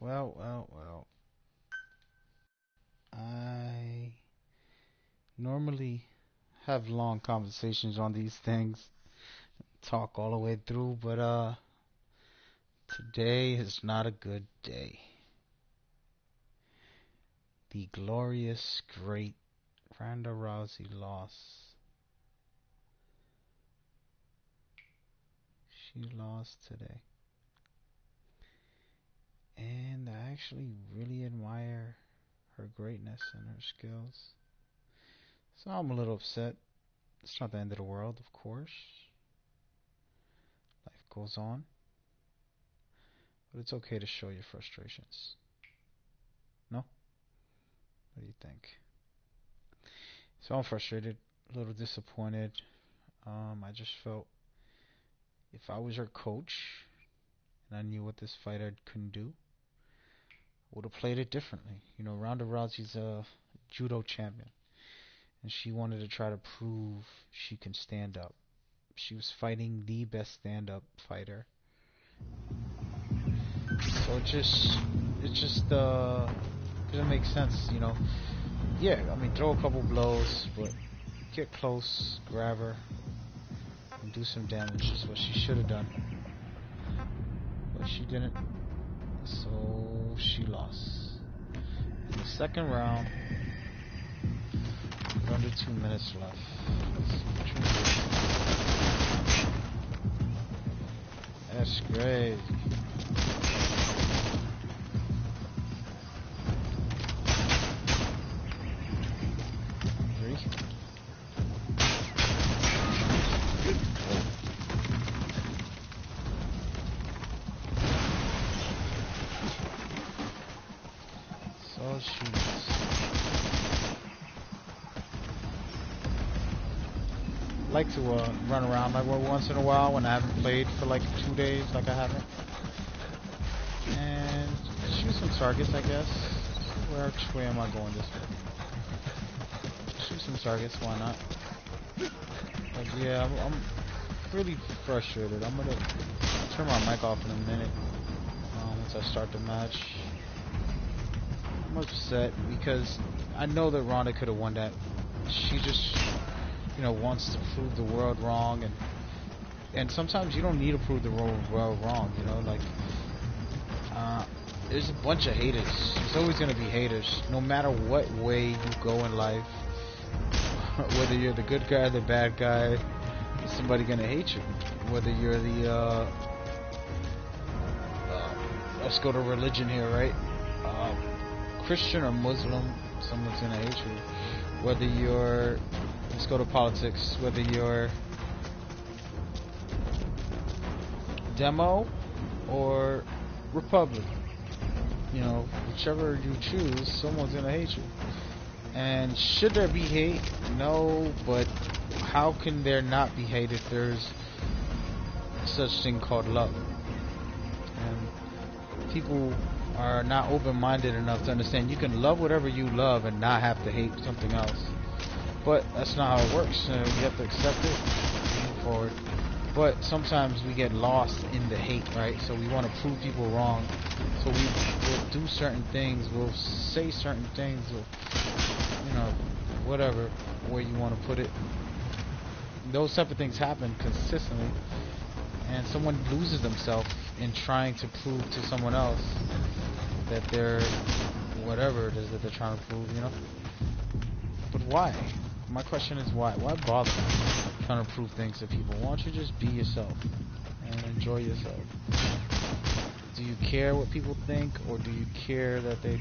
Well. I normally have long conversations on these things, talk all the way through, but today is not a good day. The glorious, great Ronda Rousey lost. She lost today. And I actually really admire her greatness and her skills. So I'm a little upset. It's not the end of the world, of course. Life goes on. But it's okay to show your frustrations. No? What do you think? So I'm frustrated, a little disappointed. I just felt if I was her coach and I knew what this fighter can do, I would have played it differently. You know, Ronda Rousey's a judo champion, and she wanted to try to prove she can stand up. She was fighting the best stand-up fighter. So it just doesn't make sense, you know. Yeah, I mean, throw a couple blows, but get close, grab her, and do some damage is what she should have done. But she didn't, so she lost. In the second round, with under 2 minutes left. Let's see what you do. That's great. I like to run around like once in a while when I haven't played for like 2 days, like I haven't, and shoot some targets, I guess. Which way am I going this way? Shoot some targets, why not? But yeah, I'm really frustrated. I'm gonna turn my mic off in a minute once I start the match. I'm upset because I know that Ronda could have won that. She just, you know, wants to prove the world wrong, and sometimes you don't need to prove the world wrong, you know, like there's a bunch of haters. There's always going to be haters, no matter what way you go in life. Whether you're the good guy or the bad guy, there's somebody going to hate you. Whether you're the let's go to religion here, right? Christian or Muslim, someone's going to hate you. Whether you're, let's go to politics, whether you're Demo or Republic, you know, whichever you choose, someone's gonna hate you. And should there be hate? No, but how can there not be hate if there's such thing called love? And people are not open-minded enough to understand you can love whatever you love and not have to hate something else. But that's not how it works. You have to accept it, move forward. But sometimes we get lost in the hate, right? So we want to prove people wrong. So we'll do certain things, we'll say certain things, or, you know, whatever, where you want to put it. Those type of things happen consistently. And someone loses themselves in trying to prove to someone else that they're whatever it is that they're trying to prove, you know? But why? My question is why? Why bother trying to prove things to people? Why don't you just be yourself and enjoy yourself? Do you care what people think, or do you care that they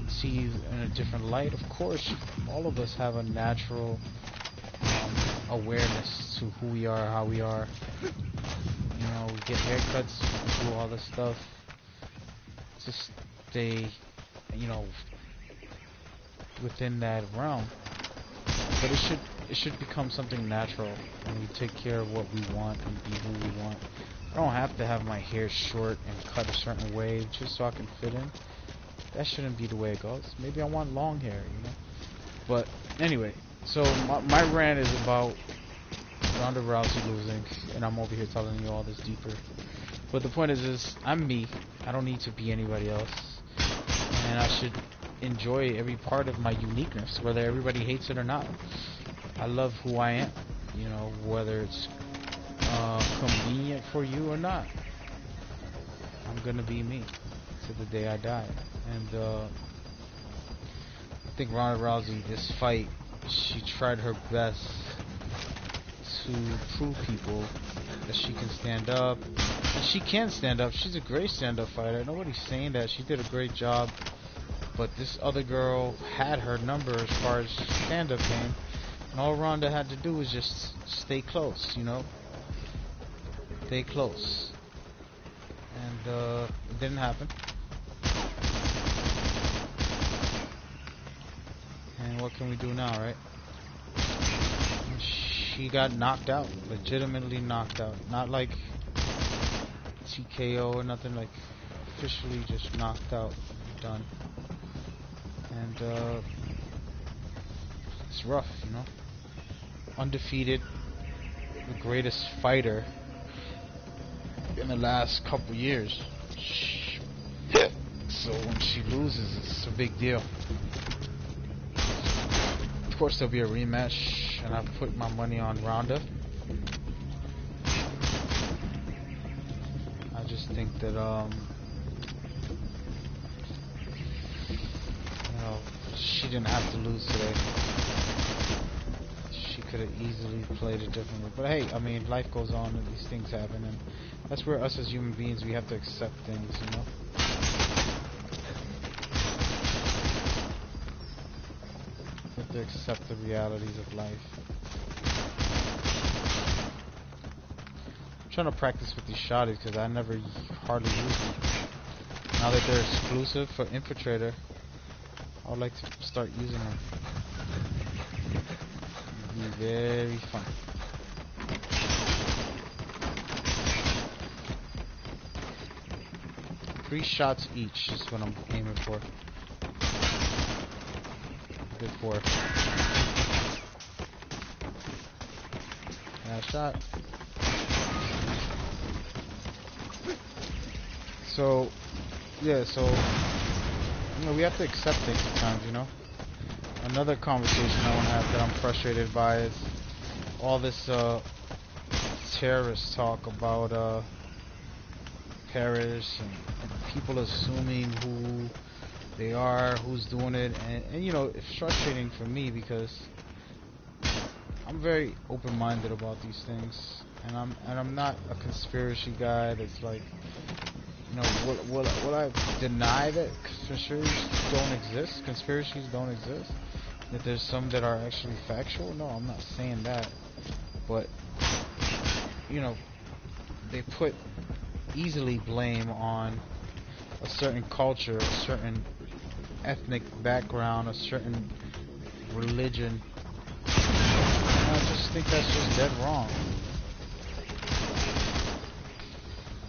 see you in a different light? Of course, all of us have a natural awareness to who we are, how we are. You know, we get haircuts, we do all this stuff to stay, you know, within that realm. But it should become something natural, and we take care of what we want and be who we want. I don't have to have my hair short and cut a certain way just so I can fit in. That shouldn't be the way it goes. Maybe I want long hair, you know. But anyway, so my rant is about Ronda Rousey losing, and I'm over here telling you all this deeper But the point is I'm me. I don't need to be anybody else, and I should enjoy every part of my uniqueness, whether everybody hates it or not. I love who I am, you know, whether it's convenient for you or not. I'm gonna be me to the day I die. And I think Ronda Rousey, this fight, she tried her best to prove people that she can stand up. And she can stand up. She's a great stand-up fighter. Nobody's saying that. She did a great job. But this other girl had her number as far as stand-up game. And all Ronda had to do was just stay close, you know? Stay close. And it didn't happen. And what can we do now, right? She got knocked out. Legitimately knocked out. Not like TKO or nothing, like officially just knocked out. Done. And it's rough, you know? Undefeated. The greatest fighter in the last couple years. So when she loses, it's a big deal. Of course there'll be a rematch, and I've put my money on Ronda. I just think that you know, she didn't have to lose today. She could have easily played it differently. But hey, I mean, life goes on and these things happen, and that's where us as human beings, we have to accept things, you know? We have to accept the realities of life. I'm trying to practice with these shotties because I never hardly use them. Now that they're exclusive for Infiltrator, I would like to start using them. It'd be very fun. 3 shots each is what I'm aiming for. Good for. Last shot. So, yeah, so, you know, we have to accept things sometimes, you know? Another conversation I want to have that I'm frustrated by is all this, terrorist talk about, Paris and people assuming who they are, who's doing it, and you know, it's frustrating for me because I'm very open-minded about these things, and I'm not a conspiracy guy that's like, you know, will I deny that conspiracies don't exist, that there's some that are actually factual? No, I'm not saying that, but you know, they put easily blame on a certain culture, a certain ethnic background, a certain religion. And I just think that's just dead wrong.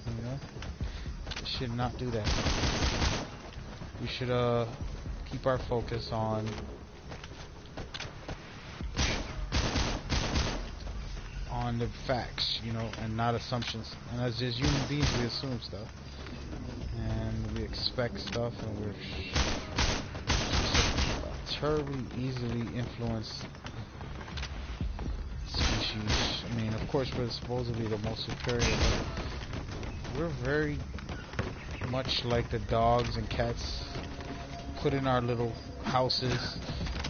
You know? We should not do that. We should keep our focus on the facts, you know, and not assumptions. And as just human beings, we assume stuff, and we expect stuff, and we're just terribly easily influenced species. I mean, of course, we're supposedly the most superior, but we're very much like the dogs and cats put in our little houses.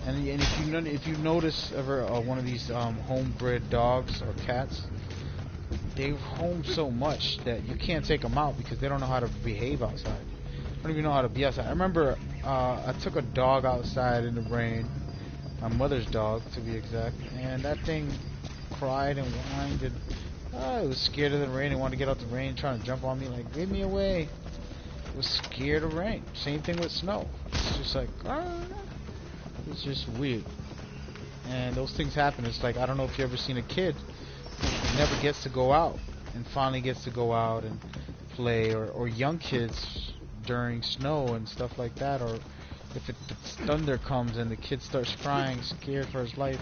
And if you notice ever one of these homebred dogs or cats, they home so much that you can't take them out because they don't know how to behave outside. They don't even know how to be outside. I remember I took a dog outside in the rain, my mother's dog to be exact, and that thing cried and whined, and it was scared of the rain and wanted to get out the rain, trying to jump on me like, "Get me away!" It was scared of rain. Same thing with snow. It's just like, it's just weird. And those things happen. It's like, I don't know if you ever seen a kid who never gets to go out and finally gets to go out and play, or young kids during snow and stuff like that, or if the thunder comes and the kid starts crying, scared for his life.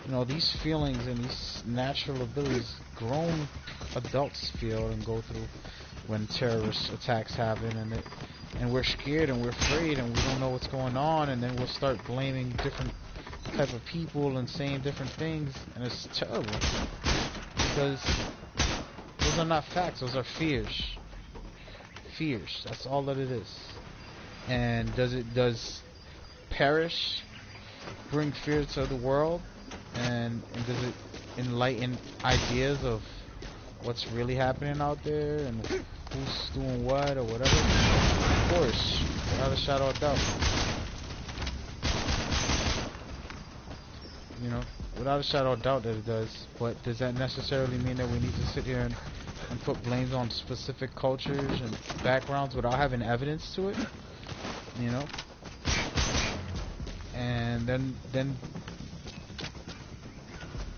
You know, these feelings and these natural abilities grown adults feel and go through. when terrorist attacks happen, and we're scared and we're afraid and we don't know what's going on, and then we'll start blaming different type of people and saying different things, and it's terrible because those are not facts, those are fears. Fears, that's all that it is. And does perish bring fear to the world, and does it enlighten ideas of what's really happening out there and who's doing what or whatever? Of course, without a shadow of doubt. You know, without a shadow of doubt that it does. But does that necessarily mean that we need to sit here and put blames on specific cultures and backgrounds without having evidence to it? You know? And then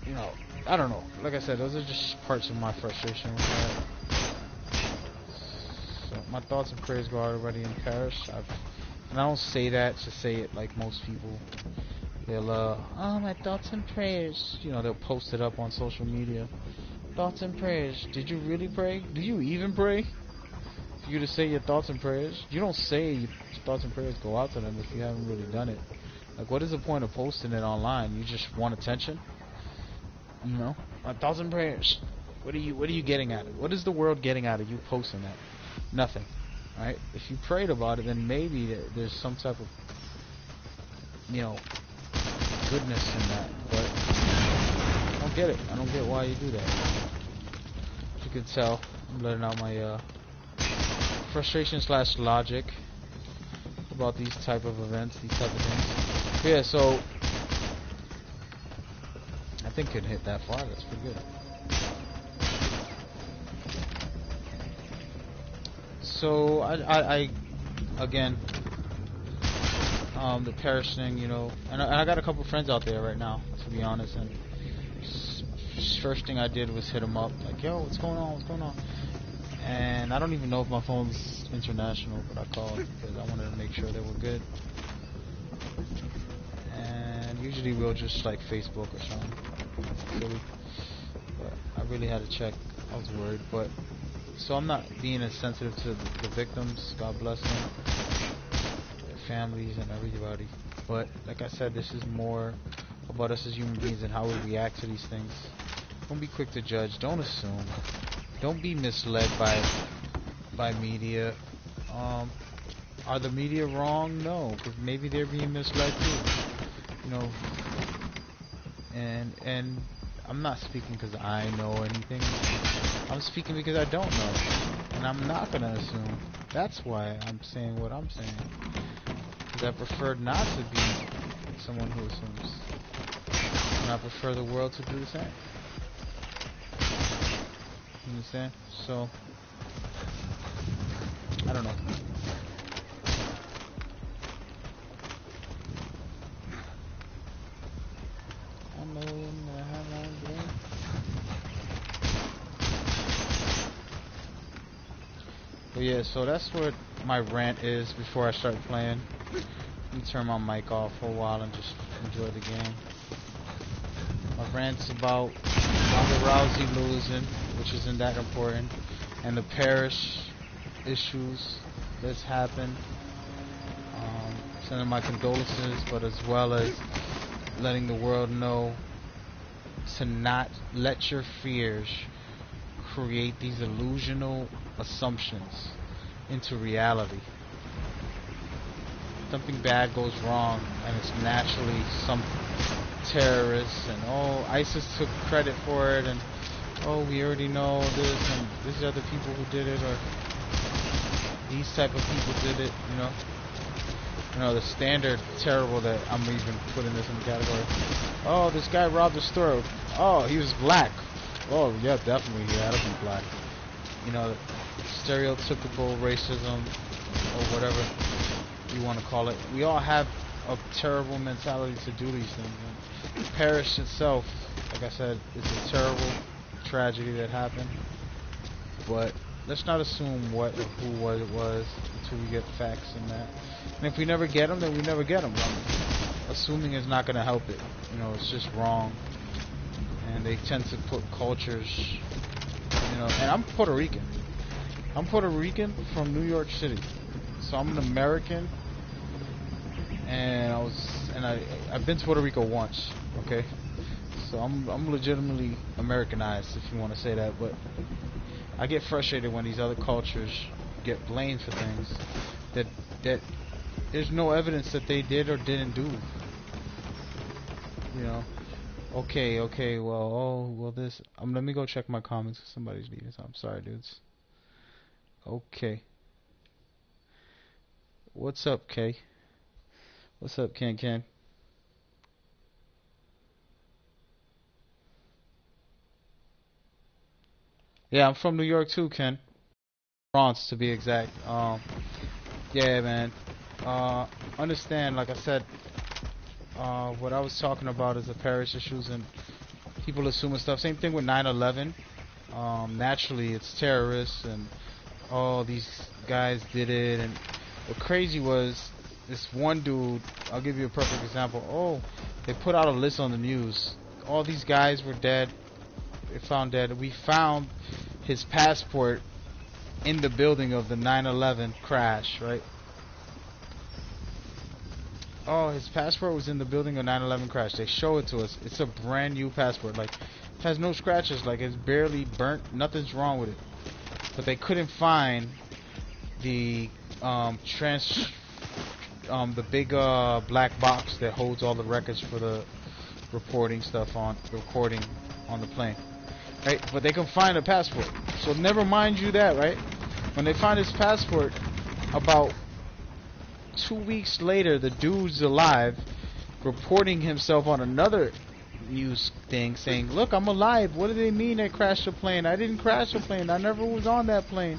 you know, I don't know. Like I said, those are just parts of my frustration with that. So my thoughts and prayers go out already in Paris. And I don't say that to say it like most people. They'll oh, my thoughts and prayers. You know, they'll post it up on social media. Thoughts and prayers. Did you really pray? Do you even pray? For you to say your thoughts and prayers? You don't say your thoughts and prayers go out to them if you haven't really done it. Like, what is the point of posting it online? You just want attention? You know, 1,000 prayers. What are you getting at it? What is the world getting out of you posting that? Nothing. Right? If you prayed about it, then maybe there's some type of, you know, goodness in that. But I don't get it. I don't get why you do that. As you can tell, I'm letting out my frustration / logic about these type of events, these type of things. But yeah, so I think it hit that far. That's pretty good. So I again, the Paris thing, you know, and I got a couple friends out there right now, to be honest. And first thing I did was hit them up, like, yo, what's going on? What's going on? And I don't even know if my phone's international, but I called because I wanted to make sure they were good. And usually we'll just like Facebook or something. Silly. But I really had to check. I was worried, but so I'm not being as sensitive to the victims. God bless them, their families, and everybody. But like I said, this is more about us as human beings and how we react to these things. Don't be quick to judge. Don't assume. Don't be misled by media. Are the media wrong? No, because maybe they're being misled too. You know, and I'm not speaking because I know anything. I'm speaking because I don't know, and I'm not gonna assume. That's why I'm saying what I'm saying, because I prefer not to be someone who assumes, and I prefer the world to do the same. You understand? So I don't know. But yeah, so that's what my rant is before I start playing. Let me turn my mic off for a while and just enjoy the game. My rant's about Ronda Rousey losing, which isn't that important, and the Paris issues that's happened. Sending my condolences, but as well as letting the world know to not let your fears create these illusional assumptions into reality. Something bad goes wrong, and it's naturally some terrorists, and oh, ISIS took credit for it, and oh, we already know this, and these are the people who did it, or these type of people did it, you know. You know, the standard terrible that I'm even putting this in the category. Oh, this guy robbed a store. Oh, he was black. Oh, yeah, definitely he had to be black. You know, stereotypical racism, or whatever you want to call it. We all have a terrible mentality to do these things. And Paris itself, like I said, it's a terrible tragedy that happened. But let's not assume what or who what it was until we get facts in that. And if we never get them, then we never get them. Assuming is not going to help it. You know, it's just wrong. And they tend to put cultures, you know, and I'm Puerto Rican. I'm Puerto Rican from New York City, so I'm an American, and I've been to Puerto Rico once. Okay, so I'm legitimately Americanized, if you want to say that. But I get frustrated when these other cultures get blamed for things that there's no evidence that they did or didn't do. You know. Okay, well, this. Let me go check my comments. Somebody's leaving. So I'm sorry, dudes. Okay. What's up, Kay? What's up, Ken? Yeah, I'm from New York too, Ken. Bronx, to be exact. Yeah, man. Understand, like I said, what I was talking about is the parish issues and people assuming stuff. Same thing with 9/11. Naturally, it's terrorists and oh, these guys did it. And what crazy was this one dude. I'll give you a perfect example. Oh, they put out a list on the news. All these guys were dead. They found dead. We found his passport in the building of the 9/11 crash, right? Oh, his passport was in the building of 9/11 crash. They show it to us. It's a brand new passport. Like, it has no scratches. Like, it's barely burnt. Nothing's wrong with it. But they couldn't find the the big black box that holds all the records for the recording on the plane, right? But they can find a passport. So never mind you that, right? When they find his passport, about 2 weeks later, the dude's alive, reporting himself on another news thing, saying, "Look, I'm alive. What do they mean I crashed the plane? I didn't crash the plane. I never was on that plane."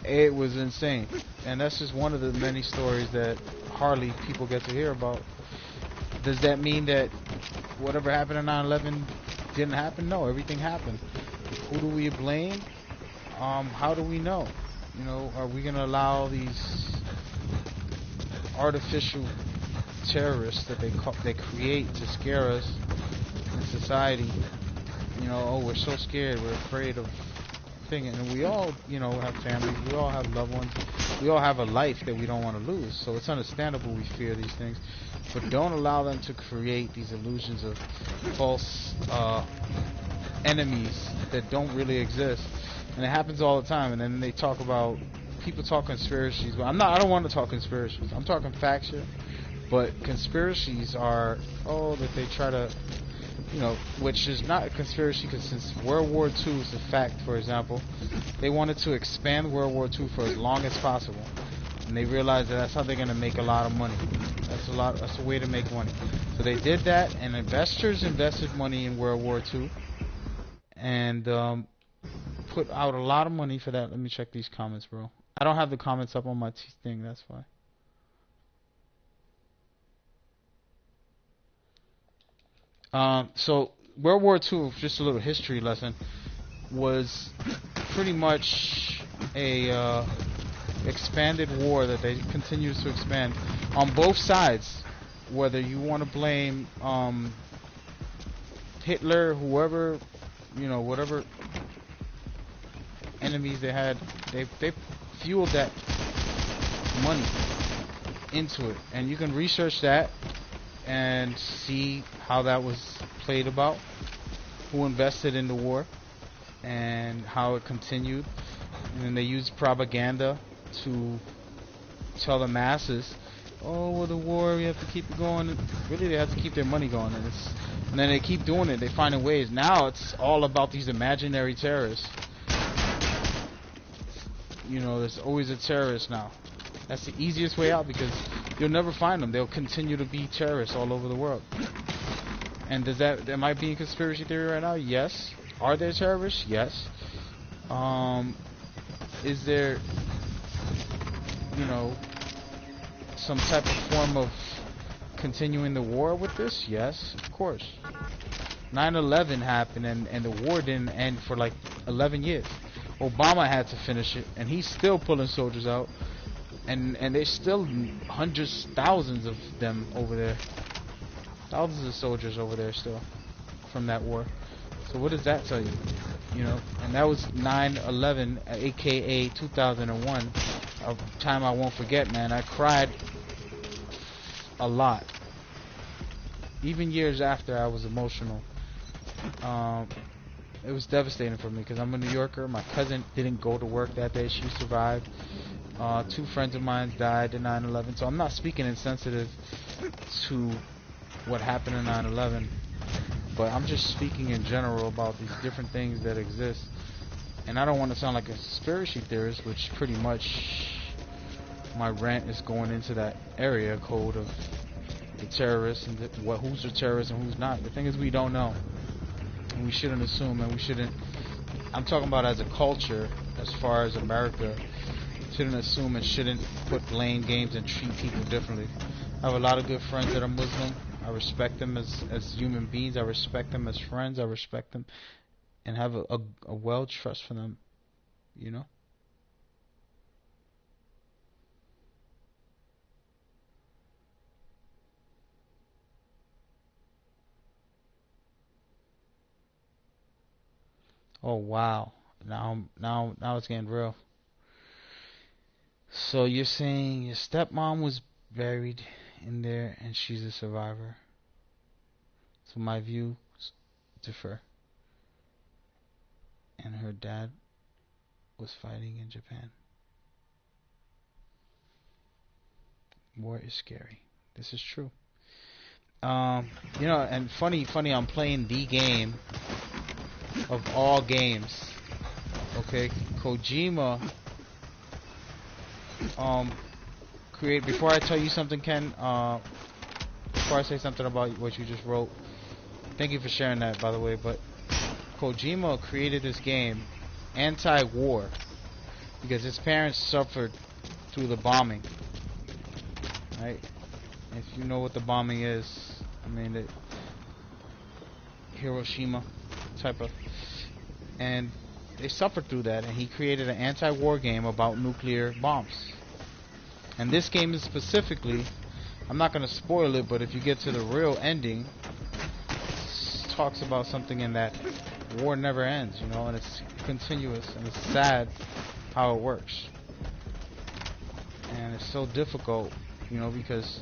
It was insane, and that's just one of the many stories that hardly people get to hear about. Does that mean that whatever happened in 9/11 didn't happen? No, everything happened. Who do we blame? How do we know? You know, are we gonna allow these artificial terrorists that they create to scare us in society? You know, oh, we're so scared, we're afraid of thing, and we all, you know, have families, we all have loved ones, we all have a life that we don't want to lose. So it's understandable we fear these things, but don't allow them to create these illusions of false enemies that don't really exist. And it happens all the time. And then they talk about, people talk conspiracies, but I don't want to talk conspiracies. I'm talking facts here. But conspiracies are, oh, that they try to, you know, which is not a conspiracy, because since World War II is a fact, for example, they wanted to expand World War II for as long as possible. And they realized that that's how they're going to make a lot of money. That's a way to make money. So they did that, and investors invested money in World War II, and put out a lot of money for that. Let me check these comments, bro. I don't have the comments up on my thing, that's why. So World War II, just a little history lesson, was pretty much a expanded war that they continue to expand on both sides. Whether you want to blame Hitler, whoever, you know, whatever enemies they had, they fueled that money into it, and you can research that and see how that was played about, who invested in the war, and how it continued. And then they used propaganda to tell the masses, oh, well, the war, we have to keep it going. Really, they have to keep their money going, and then they keep doing it. They find ways. Now it's all about these imaginary terrorists. You know, there's always a terrorist now. That's the easiest way out, because you'll never find them. They'll continue to be terrorists all over the world. And does that might be a conspiracy theory right now? Yes. Are there terrorists? Yes. Is there, you know, some type of form of continuing the war with this? Yes, of course. 9/11 happened, and the war didn't end for like 11 years. Obama had to finish it, and he's still pulling soldiers out, and there's still hundreds, thousands of them over there, thousands of soldiers over there still from that war. So what does that tell you? You know, and that was 9/11, aka 2001, a time I won't forget, man. I cried a lot. Even years after, I was emotional. It was devastating for me because I'm a New Yorker. My cousin didn't go to work that day. She survived. Two friends of mine died in 9/11. So I'm not speaking insensitive to what happened in 9/11, but I'm just speaking in general about these different things that exist. And I don't want to sound like a conspiracy theorist, which pretty much my rant is going into that area code of the terrorists and who's a terrorist and who's not. The thing is, we don't know, and we shouldn't assume, and we shouldn't. I'm talking about as a culture, as far as America, shouldn't assume and shouldn't put blame games and treat people differently. I have a lot of good friends that are Muslim. I respect them as human beings. I respect them as friends. I respect them and have a well trust for them, you know. Oh wow. Now it's getting real. So you're saying your stepmom was buried in there and she's a survivor. So my views differ. And her dad was fighting in Japan. War is scary. This is true. You know, and funny, I'm playing the game of all games. Okay, Kojima. Before I tell you something, Ken. Before I say something about what you just wrote, thank you for sharing that, by the way. But Kojima created this game, anti-war, because his parents suffered through the bombing. Right? If you know what the bombing is, I mean, Hiroshima type of, and they suffered through that, and he created an anti-war game about nuclear bombs. And this game is specifically, I'm not going to spoil it, but if you get to the real ending, it talks about something in that war never ends, you know, and it's continuous, and it's sad how it works. And it's so difficult, you know, because,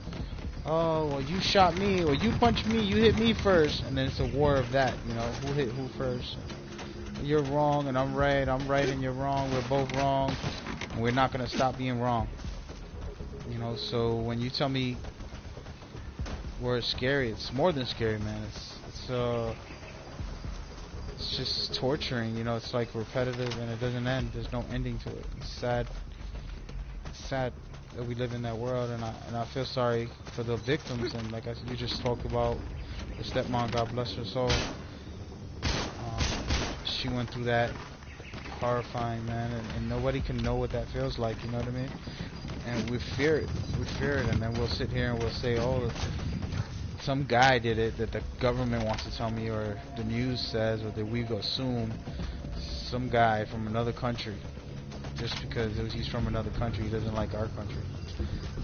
oh, well, you shot me, or you punched me, you hit me first, and then it's a war of that, you know, who hit who first. You're wrong, and I'm right and you're wrong, we're both wrong, and we're not going to stop being wrong. You know, so when you tell me war is scary, it's more than scary, man. It's just torturing, you know, it's like repetitive and it doesn't end. There's no ending to it. It's sad. It's sad that we live in that world, and I feel sorry for the victims, and like I said, you just talked about the stepmom, God bless her soul. She went through that, horrifying, man, and nobody can know what that feels like, you know what I mean? And we fear it, and then we'll sit here and we'll say, oh, some guy did it that the government wants to tell me, or the news says, or that we assume some guy from another country, just because he's from another country, he doesn't like our country.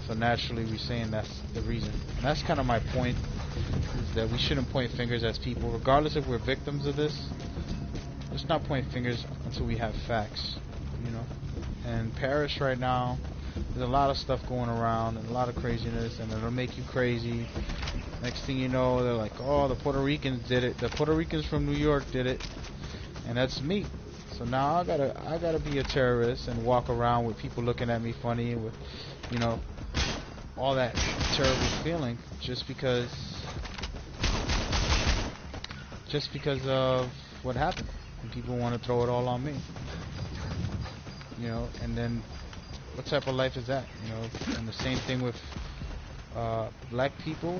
So naturally we're saying that's the reason. And that's kind of my point, is that we shouldn't point fingers at people, regardless if we're victims of this. Let's not point fingers until we have facts, you know. And Paris right now, there's a lot of stuff going around and a lot of craziness, and it'll make you crazy. Next thing you know, they're like, oh, the Puerto Ricans did it. The Puerto Ricans from New York did it, and that's me. So now I gotta be a terrorist and walk around with people looking at me funny, with, you know, all that terrible feeling, just because of what happened. And people want to throw it all on me, you know. And then what type of life is that, you know? And the same thing with black people.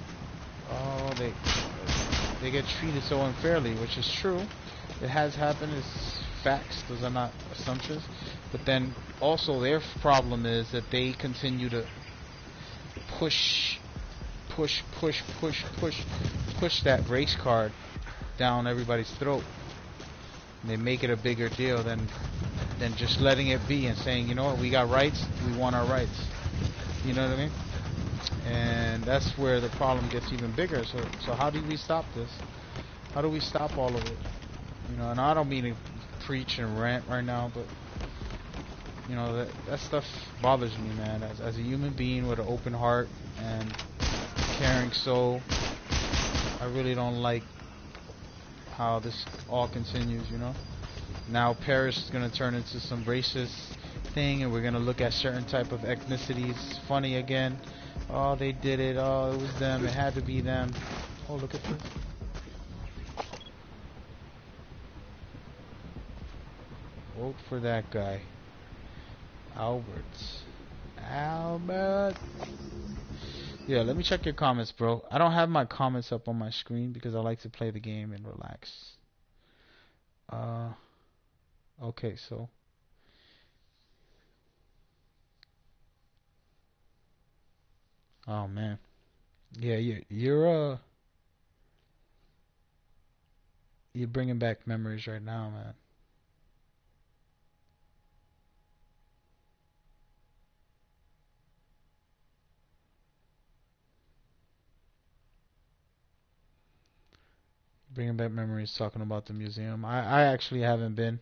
Oh, they get treated so unfairly, which is true. It has happened. It's facts. Those are not assumptions. But then also their problem is that they continue to push that race card down everybody's throat. And they make it a bigger deal than just letting it be and saying, you know what, we got rights, we want our rights. You know what I mean? And that's where the problem gets even bigger. So how do we stop this? How do we stop all of it? You know, and I don't mean to preach and rant right now, but you know that stuff bothers me, man. As a human being with an open heart and caring soul, I really don't like how this all continues. You know, now Paris is gonna turn into some racist thing, and we're gonna look at certain type of ethnicities funny again. Oh, they did it. Oh, it was them. It had to be them. Oh, look at this. Vote for that guy. Albert. Albert. Yeah, let me check your comments, bro. I don't have my comments up on my screen because I like to play the game and relax. Okay, so. Oh, man. Yeah, you're bringing back memories right now, man. Bringing back memories talking about the museum. I actually haven't been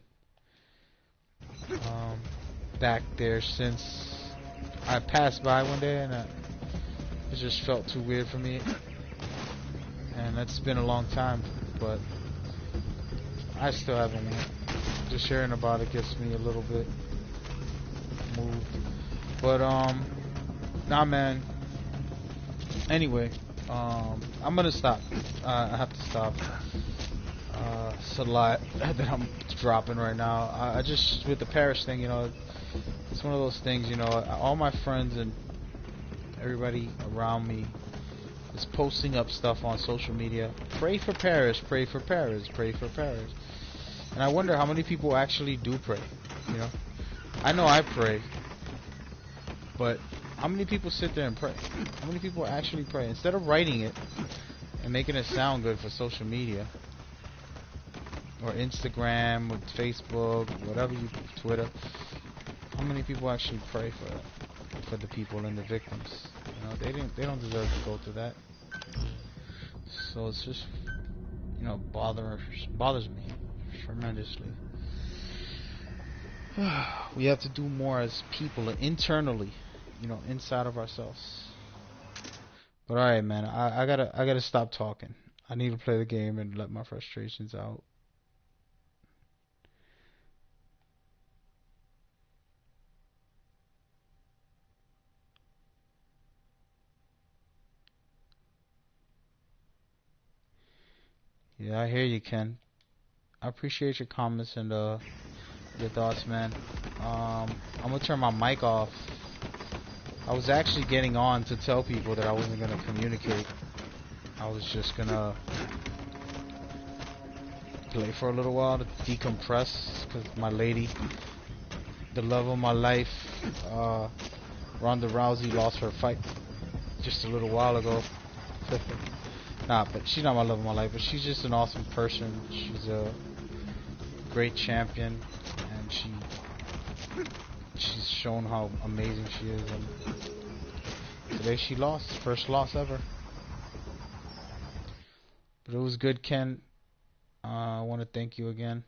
back there since I passed by one day, and it just felt too weird for me. And it's been a long time, but I still haven't went. Just hearing about it gets me a little bit moved. But nah, man. Anyway, I'm gonna stop. I have to stop. It's a lot that I'm dropping right now. I just, with the Paris thing, you know, it's one of those things, you know, all my friends and everybody around me is posting up stuff on social media. Pray for Paris, pray for Paris, pray for Paris. And I wonder how many people actually do pray, you know. I know I pray, but how many people sit there and pray? How many people actually pray? Instead of writing it and making it sound good for social media, or Instagram, or Facebook, whatever you, Twitter, how many people actually pray for the people and the victims? You know, they don't deserve to go through that. So it's just, you know, bothers me tremendously. We have to do more as people internally, you know, inside of ourselves. But alright, man, I gotta stop talking. I need to play the game and let my frustrations out. Yeah, I hear you, Ken. I appreciate your comments and your thoughts, man. I'm gonna turn my mic off. I was actually getting on to tell people that I wasn't gonna communicate. I was just gonna play for a little while to decompress, because my lady, the love of my life, Ronda Rousey, lost her fight just a little while ago. Nah, but she's not my love of my life, but she's just an awesome person. She's a great champion, and she's shown how amazing she is, and today she lost, first loss ever. But it was good, Ken. I want to thank you again.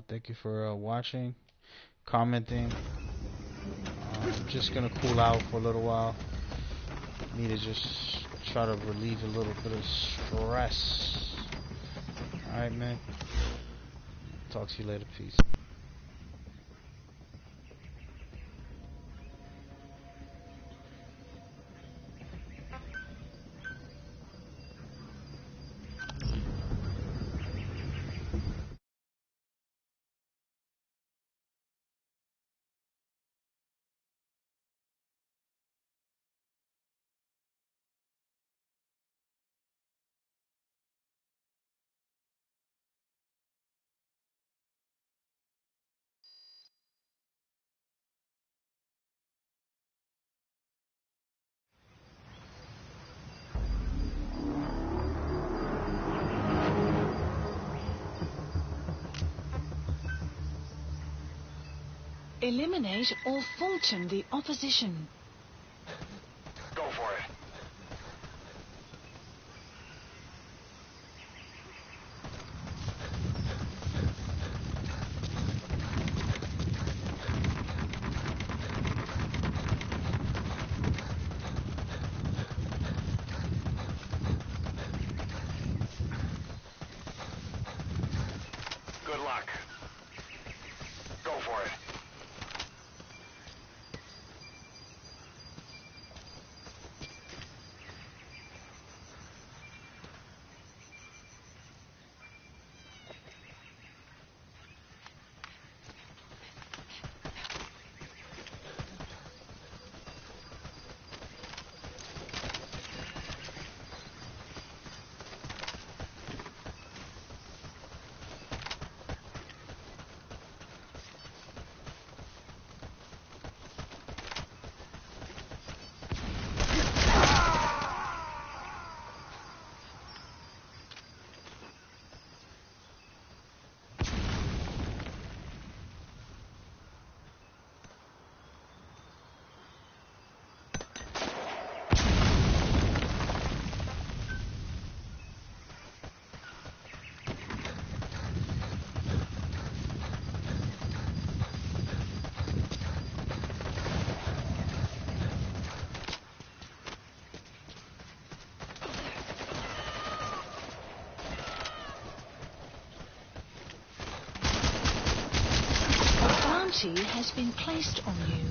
Thank you for watching, commenting. I'm just gonna cool out for a little while. Need to just try to relieve a little bit of stress. Alright, man. Talk to you later. Peace. Eliminate or falten the opposition. Go for it. Good luck. Go for it. Bounty has been placed on you.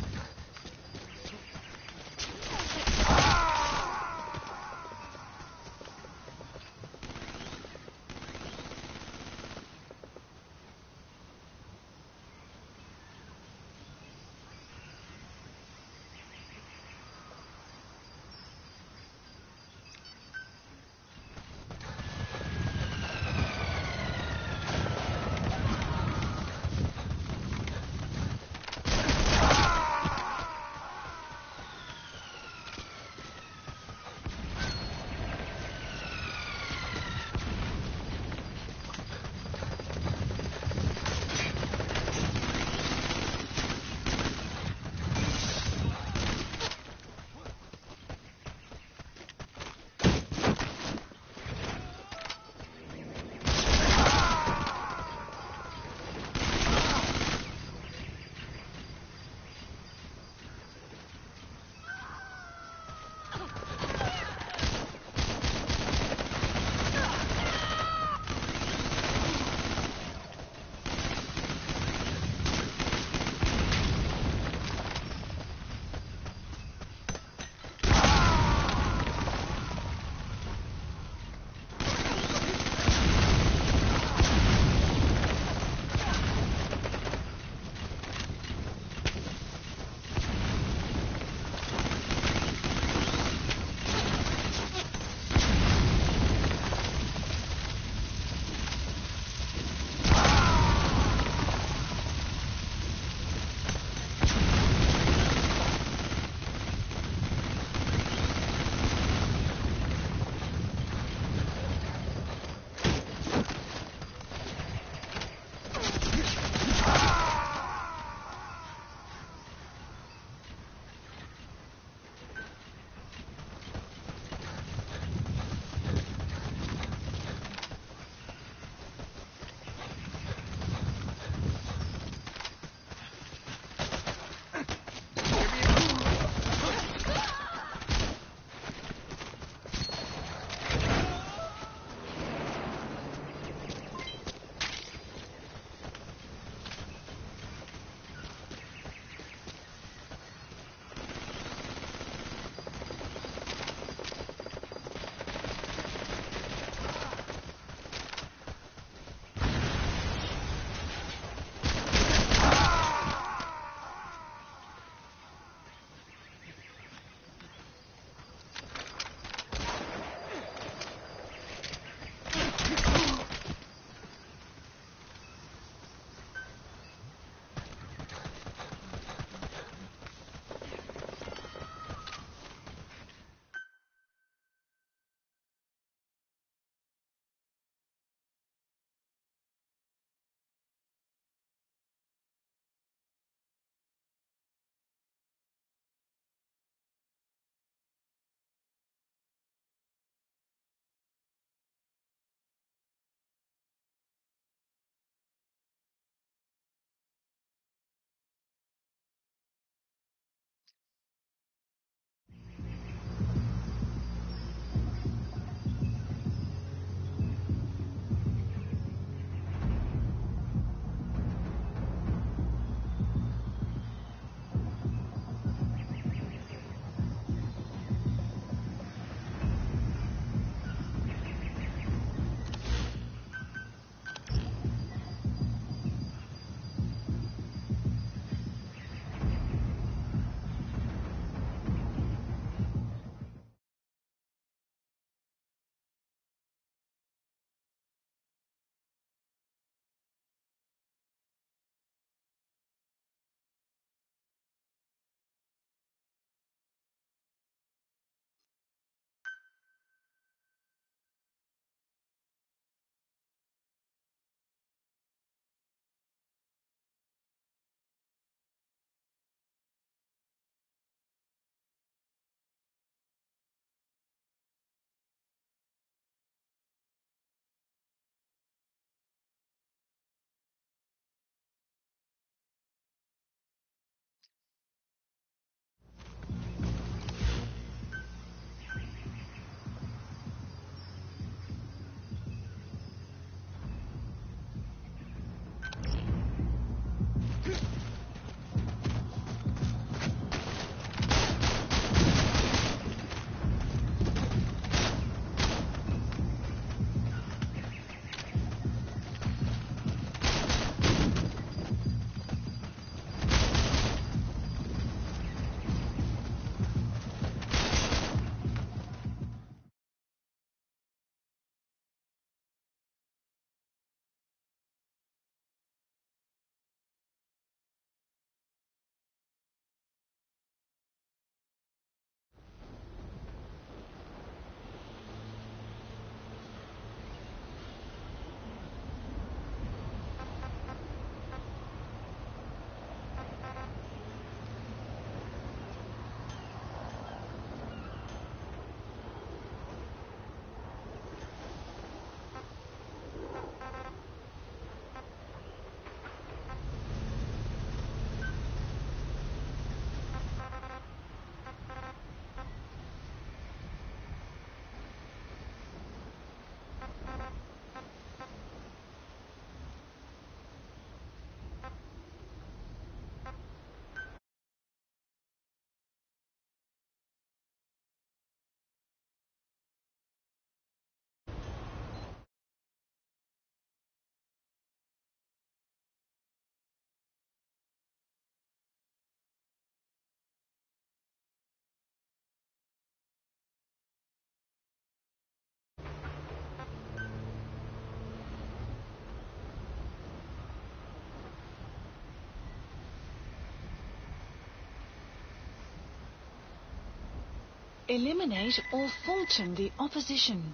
Eliminate or Fulton the opposition.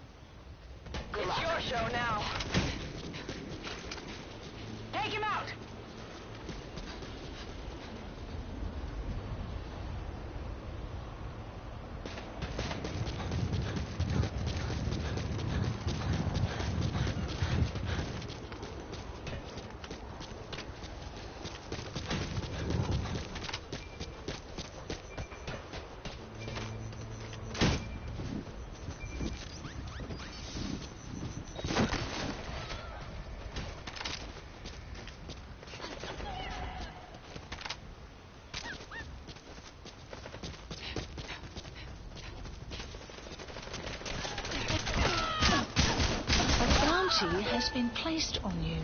It's your show now. Take him out! Has been placed on you.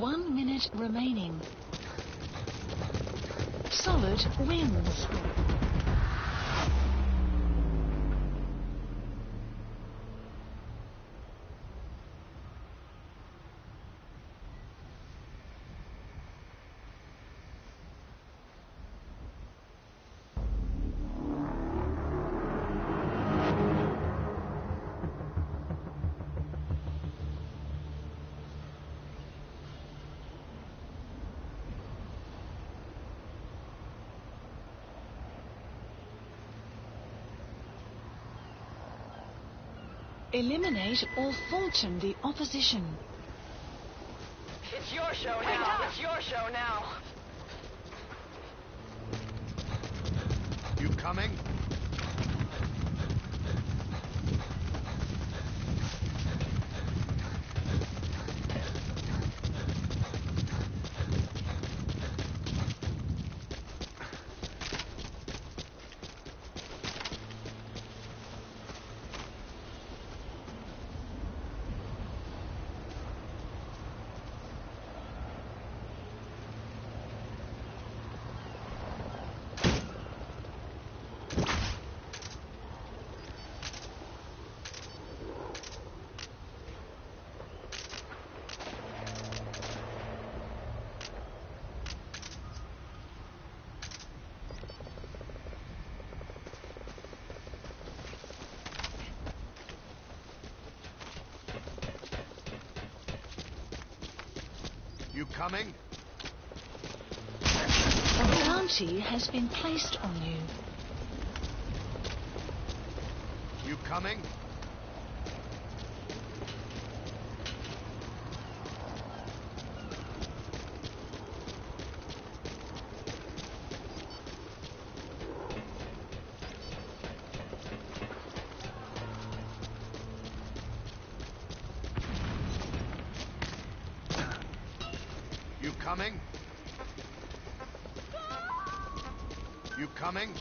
1 minute remaining. Solid wins. Eliminate or falten the opposition. It's your show now. It's your show now. You coming? You coming? A bounty has been placed on you. You coming? You coming? You coming?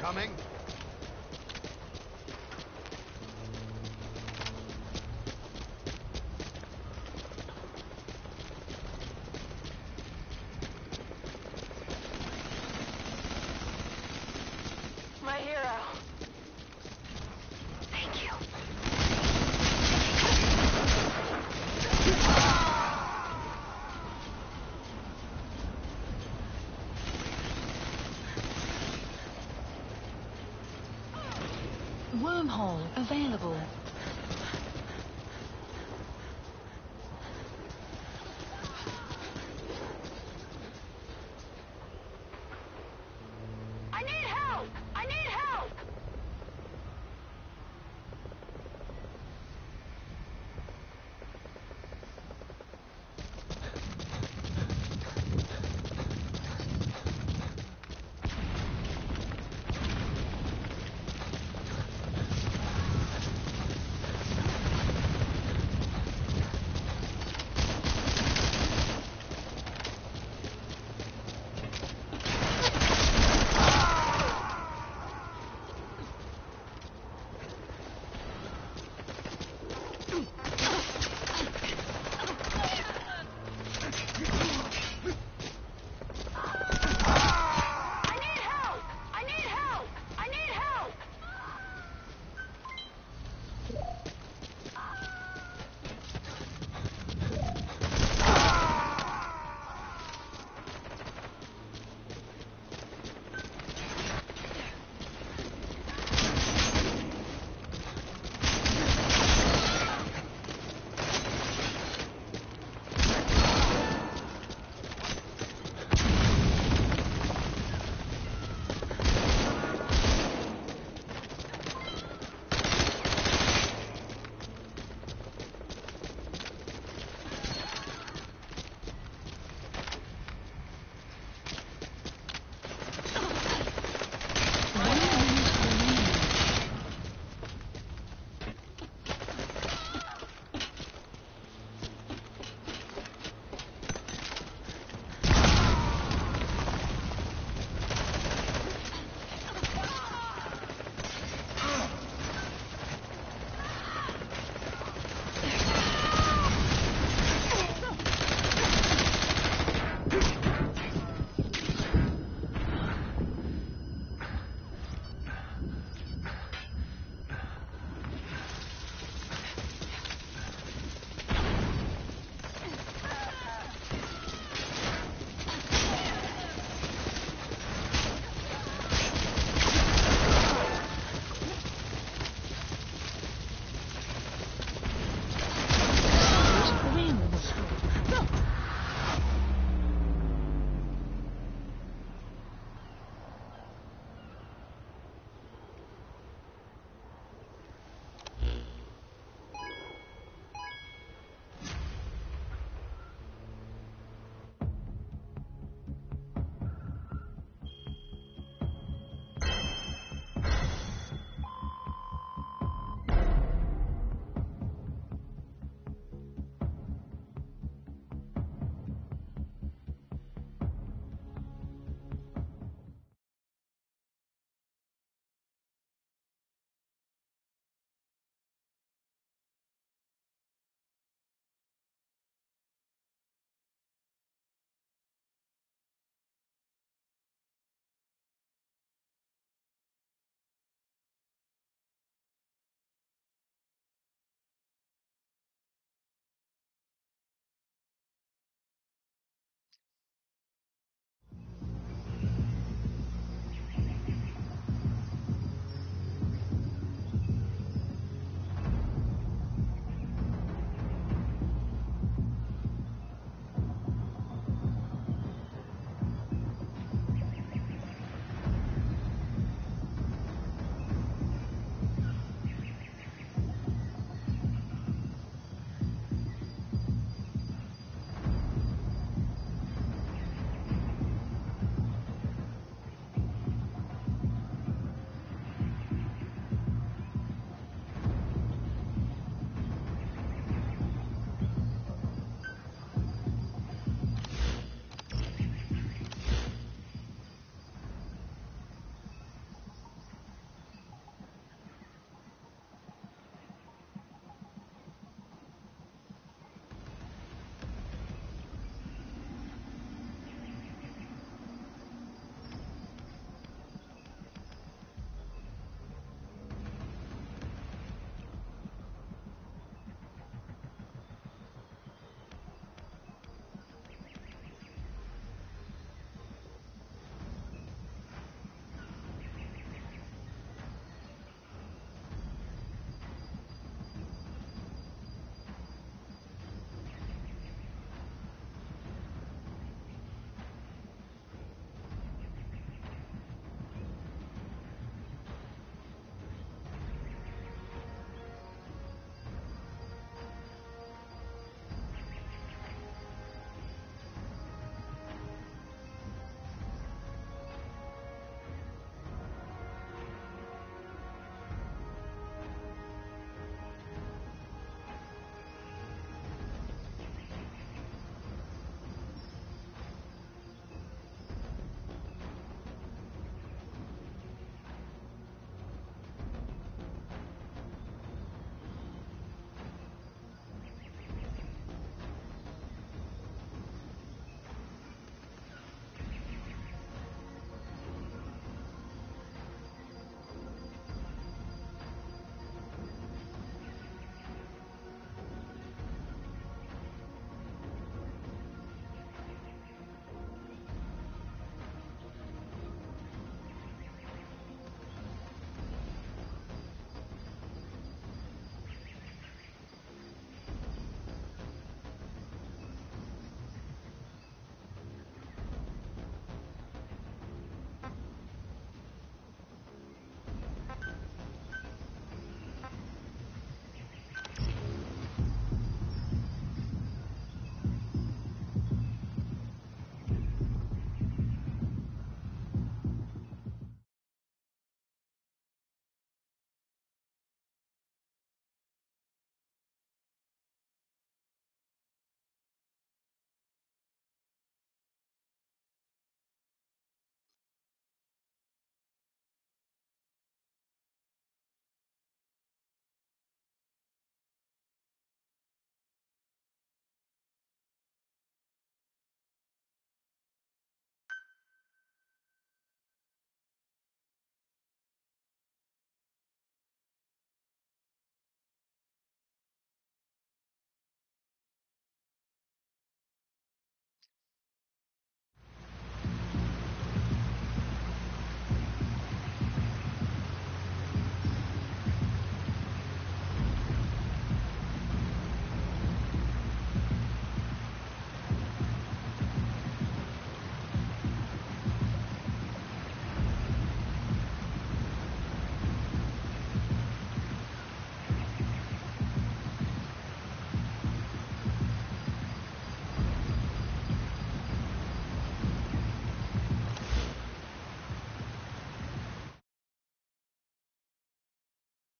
Coming? My hero. Thank you. Wormhole available.